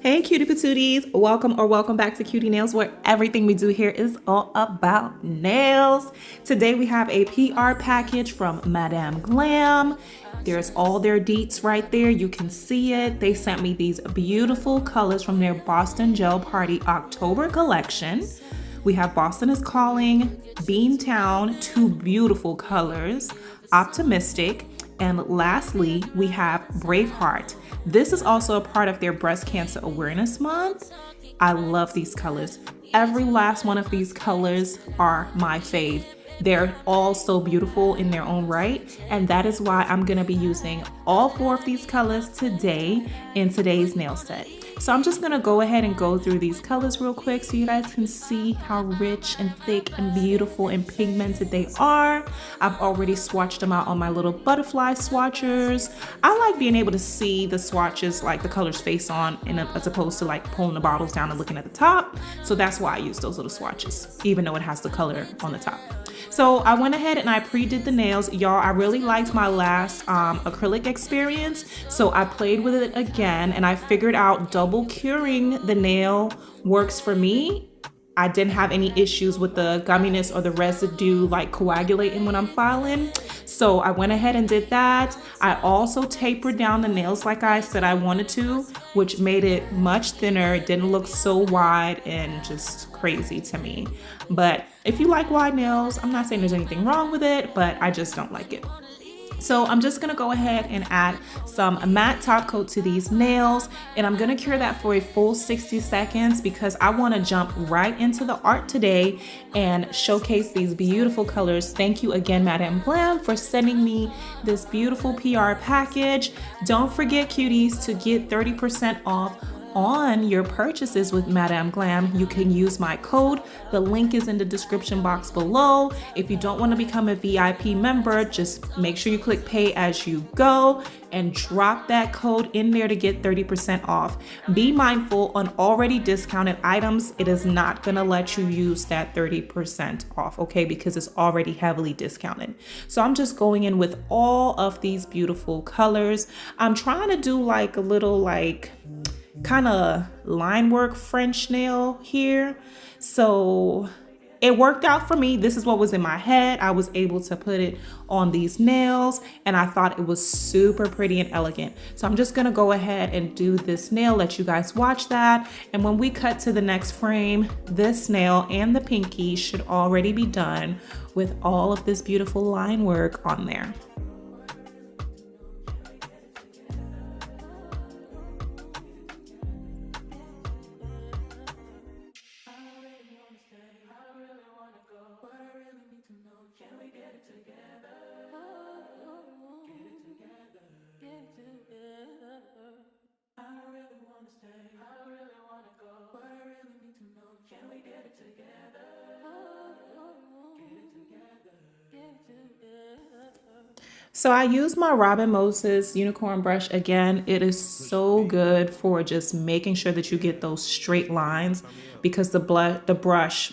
Hey cutie patooties, welcome back to Cutie Nails, where everything we do here is all about nails. Today we have a PR package from Madame Glam. There's all their deets right there. You can see it. They sent me these beautiful colors from their Boston Gel Party October collection. We have Boston is Calling, Beantown, two beautiful colors, Optimistic, and lastly, we have Braveheart. This is also a part of their Breast Cancer Awareness Month. I love these colors. Every last one of these colors are my fave. They're all so beautiful in their own right, and that is why I'm gonna be using all four of these colors today in today's nail set. So I'm just gonna go ahead and go through these colors real quick so you guys can see how rich and thick and beautiful and pigmented they are. I've already swatched them out on my little butterfly swatchers. I like being able to see the swatches, like the colors face on, as opposed to like pulling the bottles down and looking at the top. So that's why I use those little swatches, even though it has the color on the top. So I went ahead and I pre-did the nails. Y'all, I really liked my last acrylic experience. So I played with it again and I figured out double curing the nail works for me. I didn't have any issues with the gumminess or the residue like coagulating when I'm filing. So I went ahead and did that. I also tapered down the nails like I said I wanted to, which made it much thinner. It didn't look so wide and just crazy to me. But if you like wide nails, I'm not saying there's anything wrong with it, but I just don't like it. So I'm just gonna go ahead and add some matte top coat to these nails, and I'm gonna cure that for a full 60 seconds because I wanna jump right into the art today and showcase these beautiful colors. Thank you again, Madame Glam, for sending me this beautiful PR package. Don't forget, cuties, to get 30% off on your purchases with Madame Glam. You can use my code. The link is in the description box below. If you don't want to become a VIP member, just make sure you click pay as you go and drop that code in there to get 30% off. Be mindful, on already discounted items, it is not gonna let you use that 30% off, okay? Because it's already heavily discounted. So I'm just going in with all of these beautiful colors. I'm trying to do like a little like kind of line work French nail here. So it worked out for me. This is what was in my head. I was able to put it on these nails and I thought it was super pretty and elegant. So I'm just gonna go ahead and do this nail, let you guys watch that. And when we cut to the next frame, this nail and the pinky should already be done with all of this beautiful line work on there. So I use my Robin Moses unicorn brush again. It is so good for just making sure that you get those straight lines because the brush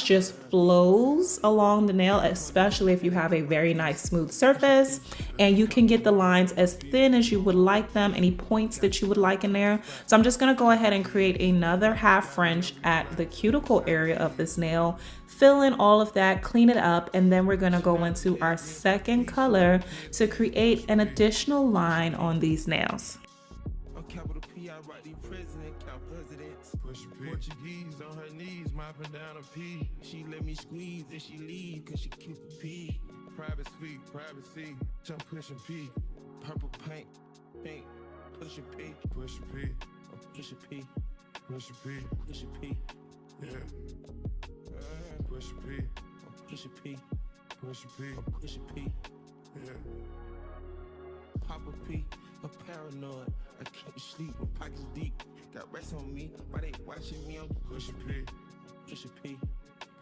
just flows along the nail, especially if you have a very nice smooth surface, and you can get the lines as thin as you would like them, any points that you would like in there. So I'm just gonna go ahead and create another half French at the cuticle area of this nail, fill in all of that, clean it up, and then we're gonna go into our second color to create an additional line on these nails. Portuguese on her knees, mopping down a pee. She let me squeeze and she leave cause she keep a pee. Private suite, privacy, jump pushing P. Purple paint, pink, push a P. Push a P, push a P. Push a P, push a P. Yeah. Push a P, push a P. Push a P, push a P. Yeah. Pop a P, I'm paranoid. I can't sleep, my pockets deep. Got rest on me, why they watching me? I'm push a P, push a P,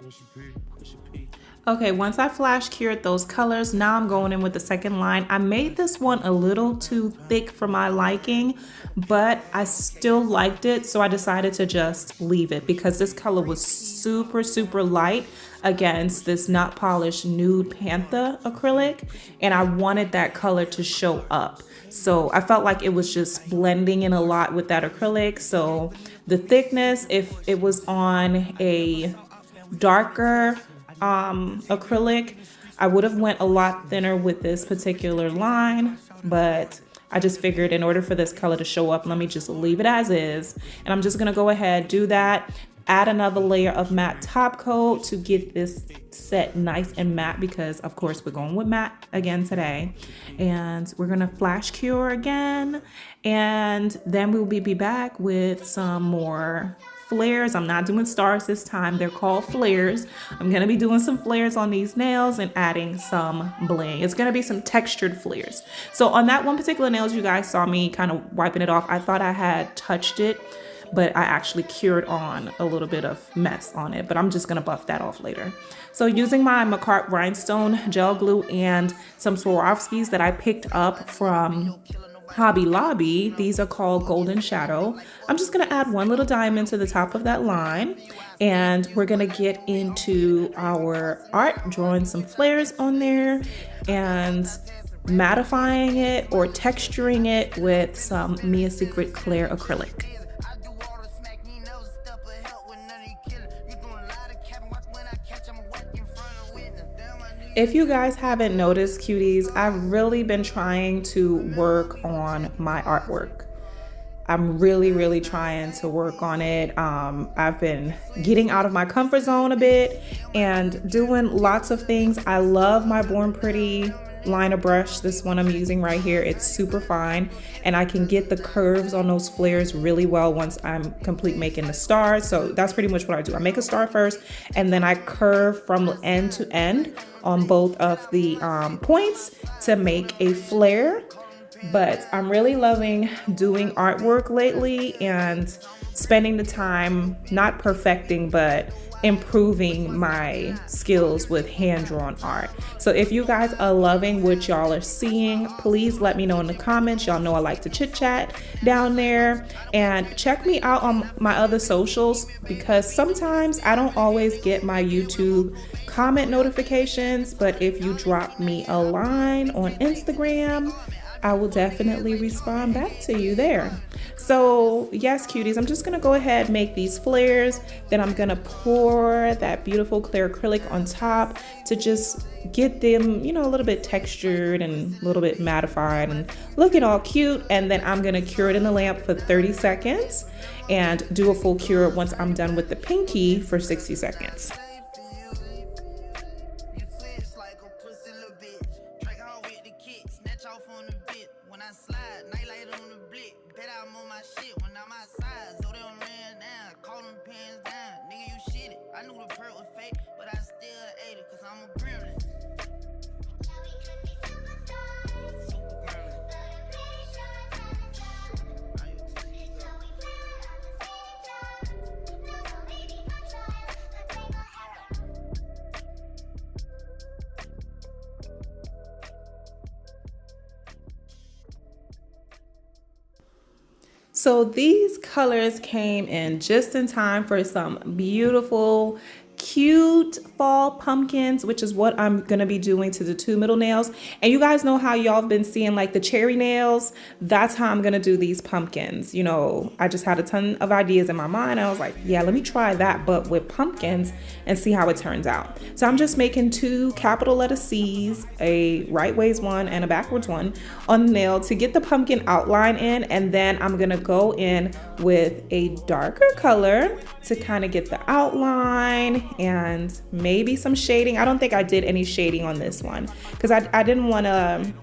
when she pee. Okay, once I flash cured those colors, now I'm going in with the second line. I made this one a little too thick for my liking, but I still liked it, so I decided to just leave it because this color was super, super light against this not polished nude Panther acrylic, and I wanted that color to show up. So I felt like it was just blending in a lot with that acrylic. So the thickness, if it was on a darker acrylic, I would have went a lot thinner with this particular line, but I just figured in order for this color to show up, let me just leave it as is. And I'm just gonna go ahead, do that, add another layer of matte top coat to get this set nice and matte, because of course we're going with matte again today. And we're gonna flash cure again, and then we'll be back with some more flares. I'm not doing stars this time, they're called flares. I'm gonna be doing some flares on these nails and adding some bling. It's gonna be some textured flares. So on that one particular nails, you guys saw me kind of wiping it off. I thought I had touched it, but I actually cured on a little bit of mess on it, but I'm just gonna buff that off later. So using my McCart rhinestone gel glue and some Swarovskis that I picked up from Hobby Lobby, these are called Golden Shadow. I'm just gonna add one little diamond to the top of that line, and we're gonna get into our art, drawing some flares on there and mattifying it or texturing it with some Mia Secret Clear acrylic. If you guys haven't noticed, cuties, I've really been trying to work on my artwork. I'm really trying to work on it. I've been getting out of my comfort zone a bit and doing lots of things. I love my Born Pretty liner brush. This one I'm using right here, it's super fine, and I can get the curves on those flares really well once I'm complete making the stars. So that's pretty much what I do. I make a star first, and then I curve from end to end on both of the points to make a flare. But I'm really loving doing artwork lately and spending the time not perfecting but improving my skills with hand-drawn art. So if you guys are loving what y'all are seeing, please let me know in the comments. Y'all know I like to chit chat down there, and check me out on my other socials, because sometimes I don't always get my YouTube comment notifications, but if you drop me a line on Instagram, I will definitely respond back to you there. So yes, cuties, I'm just gonna go ahead and make these flares. Then I'm gonna pour that beautiful clear acrylic on top to just get them, you know, a little bit textured and a little bit mattified and looking all cute. And then I'm gonna cure it in the lamp for 30 seconds and do a full cure once I'm done with the pinky for 60 seconds. So these colors came in just in time for some beautiful, cute fall pumpkins, which is what I'm gonna be doing to the two middle nails. And you guys know how y'all have been seeing like the cherry nails? That's how I'm gonna do these pumpkins. You know, I just had a ton of ideas in my mind. I was like, yeah, let me try that, but with pumpkins, and see how it turns out. So I'm just making two capital letter C's, a right ways one and a backwards one on the nail to get the pumpkin outline in. And then I'm gonna go in with a darker color to kind of get the outline and maybe some shading. I don't think I did any shading on this one because I didn't want to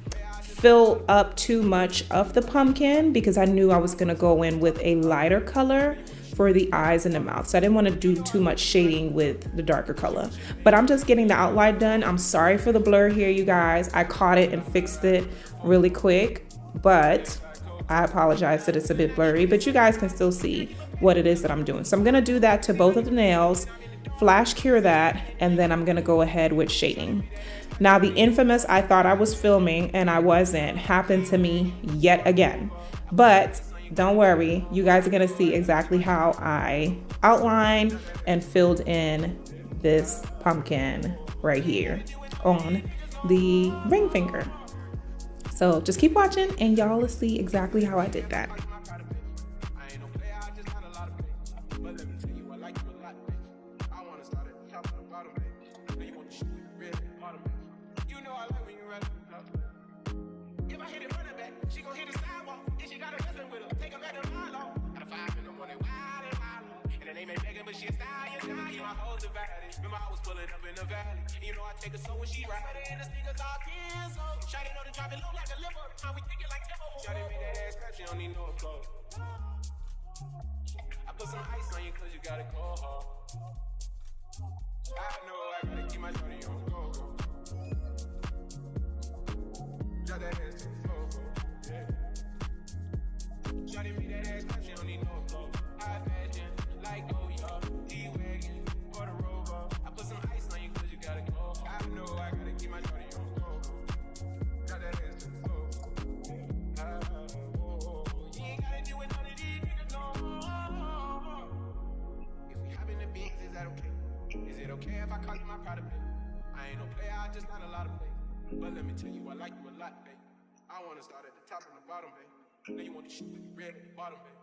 fill up too much of the pumpkin, because I knew I was going to go in with a lighter color for the eyes and the mouth. So I didn't want to do too much shading with the darker color, but I'm just getting the outline done. I'm sorry for the blur here, you guys. I caught it and fixed it really quick, but I apologize that it's a bit blurry, but you guys can still see what it is that I'm doing. So I'm gonna do that to both of the nails, flash cure that, and then I'm gonna go ahead with shading. Now the infamous I thought I was filming and I wasn't happened to me yet again. But don't worry, you guys are gonna see exactly how I outlined and filled in this pumpkin right here on the ring finger. So just keep watching and y'all will see exactly how I did that. Take a soul when she ride in the sneakers all kids on. Shawty know the drop it low like a liver. How we think it like tempo. Shawty made that ass clap, she don't need no applause. I put some ice on you cause you got it cold hard. I know I gotta keep my shawty on go. Drop that ass to the floor, yeah. Shawty made that ass clap, she don't need no applause. High fashion, like oh y'all, D-Wagon, or the Rover. I put some ice on you cause you got it cold. I know I gotta keep my shawty on go. Got that ass to the floor. You ain't gotta deal with none of these niggas, no. If we hop in the beans, is that okay? Is it okay if I call you my pride of baby? I ain't no player, I just not a lot of play. But let me tell you, I like you a lot, babe. I wanna start at the top and the bottom, babe. Then you want to shoot with the red at the bottom, babe.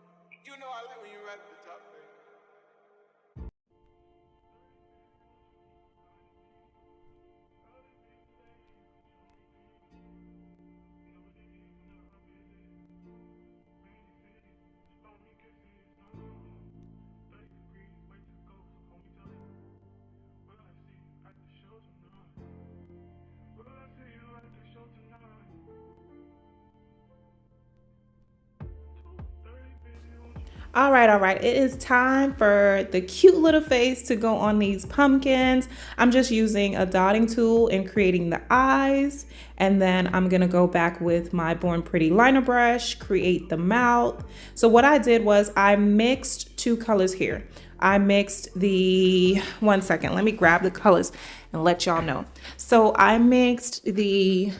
You know I like when you're right at the top, babe. All right, it is time for the cute little face to go on these pumpkins. I'm just using a dotting tool and creating the eyes, and then I'm gonna go back with my Born Pretty liner brush, create the mouth. So what I did was I mixed two colors here. I mixed the, one second, let me grab the colors and let y'all know. So I mixed the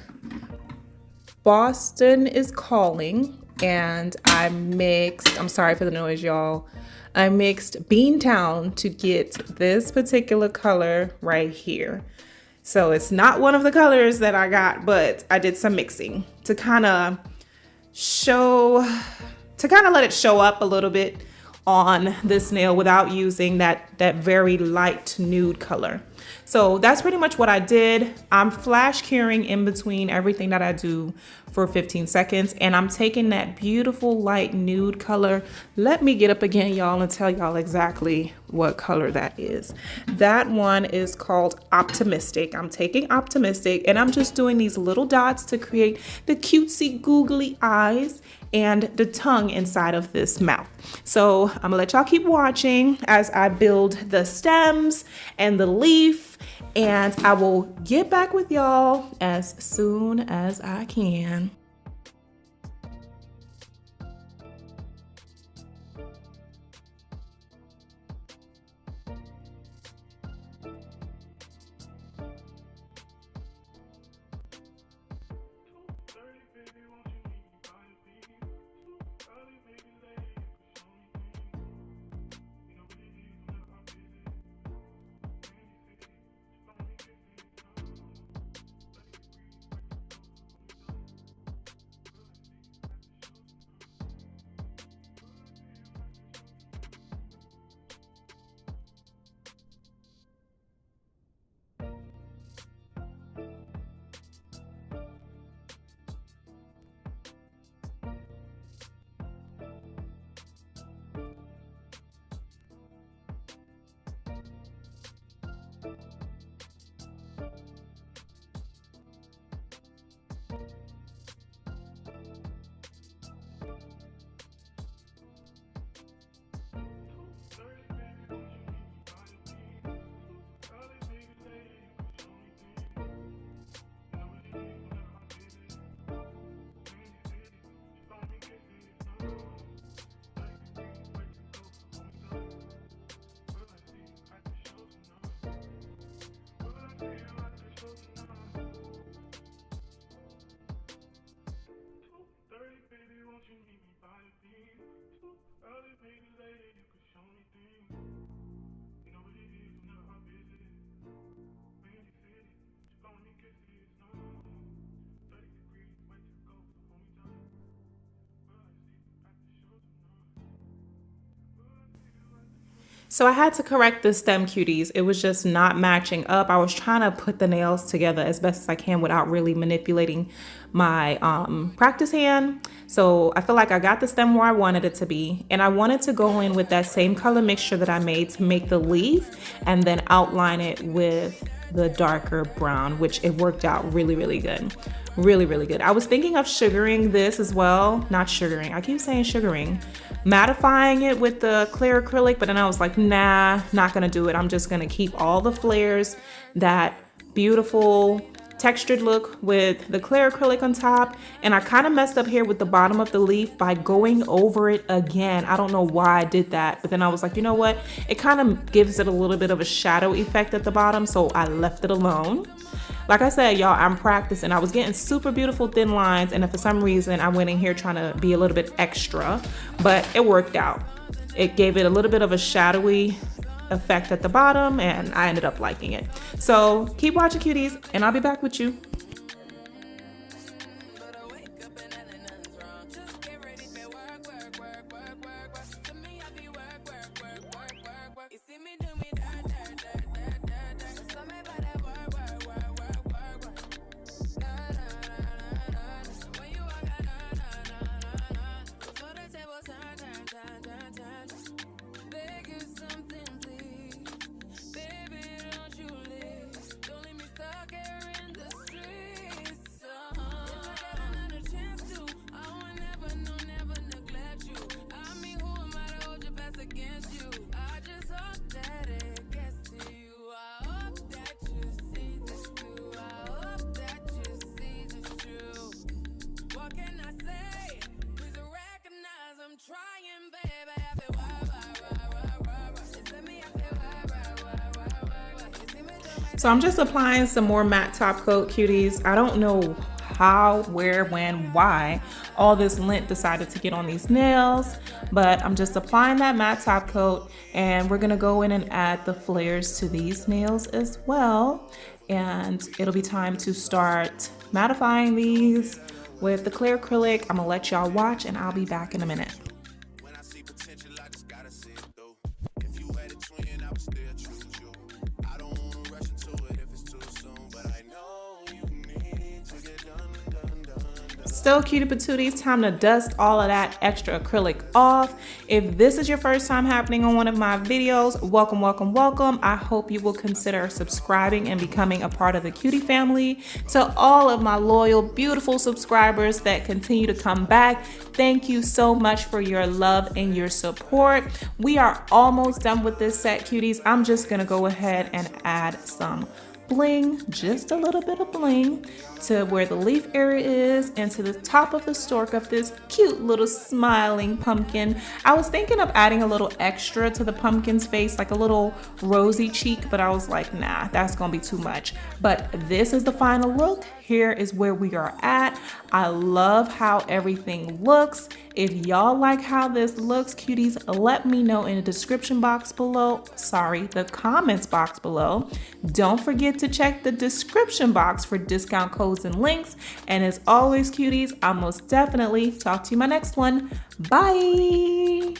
Boston is Calling, and I mixed, I'm sorry for the noise, y'all. I mixed Beantown to get this particular color right here. So it's not one of the colors that I got, but I did some mixing to kind of let it show up a little bit on this nail without using that very light nude color. So that's pretty much what I did. I'm flash curing in between everything that I do for 15 seconds. And I'm taking that beautiful light nude color. Let me get up again, y'all, and tell y'all exactly what color that is. That one is called Optimistic. I'm taking Optimistic and I'm just doing these little dots to create the cutesy googly eyes and the tongue inside of this mouth. So I'm gonna let y'all keep watching as I build the stems and the leaf, and I will get back with y'all as soon as I can. So I had to correct the stem, cuties. It was just not matching up. I was trying to put the nails together as best as I can without really manipulating my practice hand. So I feel like I got the stem where I wanted it to be. And I wanted to go in with that same color mixture that I made to make the leaf and then outline it with the darker brown, which it worked out really, really good. Really, really good. I was thinking of sugaring this as well. Not sugaring. I keep saying sugaring. Mattifying it with the clear acrylic, but then I was like, nah, not gonna do it. I'm just gonna keep all the flares, that beautiful textured look with the clear acrylic on top. And I kind of messed up here with the bottom of the leaf by going over it again. I don't know why I did that, but then I was like, you know what? It kind of gives it a little bit of a shadow effect at the bottom, so I left it alone. Like I said, y'all, I'm practicing. I was getting super beautiful thin lines, and if for some reason I went in here trying to be a little bit extra, but it worked out. It gave it a little bit of a shadowy effect at the bottom, and I ended up liking it. So keep watching, cuties, and I'll be back with you. So I'm just applying some more matte top coat, cuties. I don't know how, where, when, why all this lint decided to get on these nails, but I'm just applying that matte top coat, and we're gonna go in and add the flares to these nails as well. And it'll be time to start mattifying these with the clear acrylic. I'm gonna let y'all watch, and I'll be back in a minute. So cutie patooties, time to dust all of that extra acrylic off. If this is your first time happening on one of my videos, welcome, welcome, welcome. I hope you will consider subscribing and becoming a part of the cutie family. To all of my loyal, beautiful subscribers that continue to come back, thank you so much for your love and your support. We are almost done with this set, cuties. I'm just gonna go ahead and add some bling, just a little bit of bling, to where the leaf area is and to the top of the stalk of this cute little smiling pumpkin. I was thinking of adding a little extra to the pumpkin's face, like a little rosy cheek, but I was like, nah, that's gonna be too much. But this is the final look. Here is where we are at. I love how everything looks. If y'all like how this looks, cuties, let me know in the description box below. Sorry, the comments box below. Don't forget to check the description box for discount codes and links. And as always, cuties, I'll most definitely talk to you in my next one. Bye.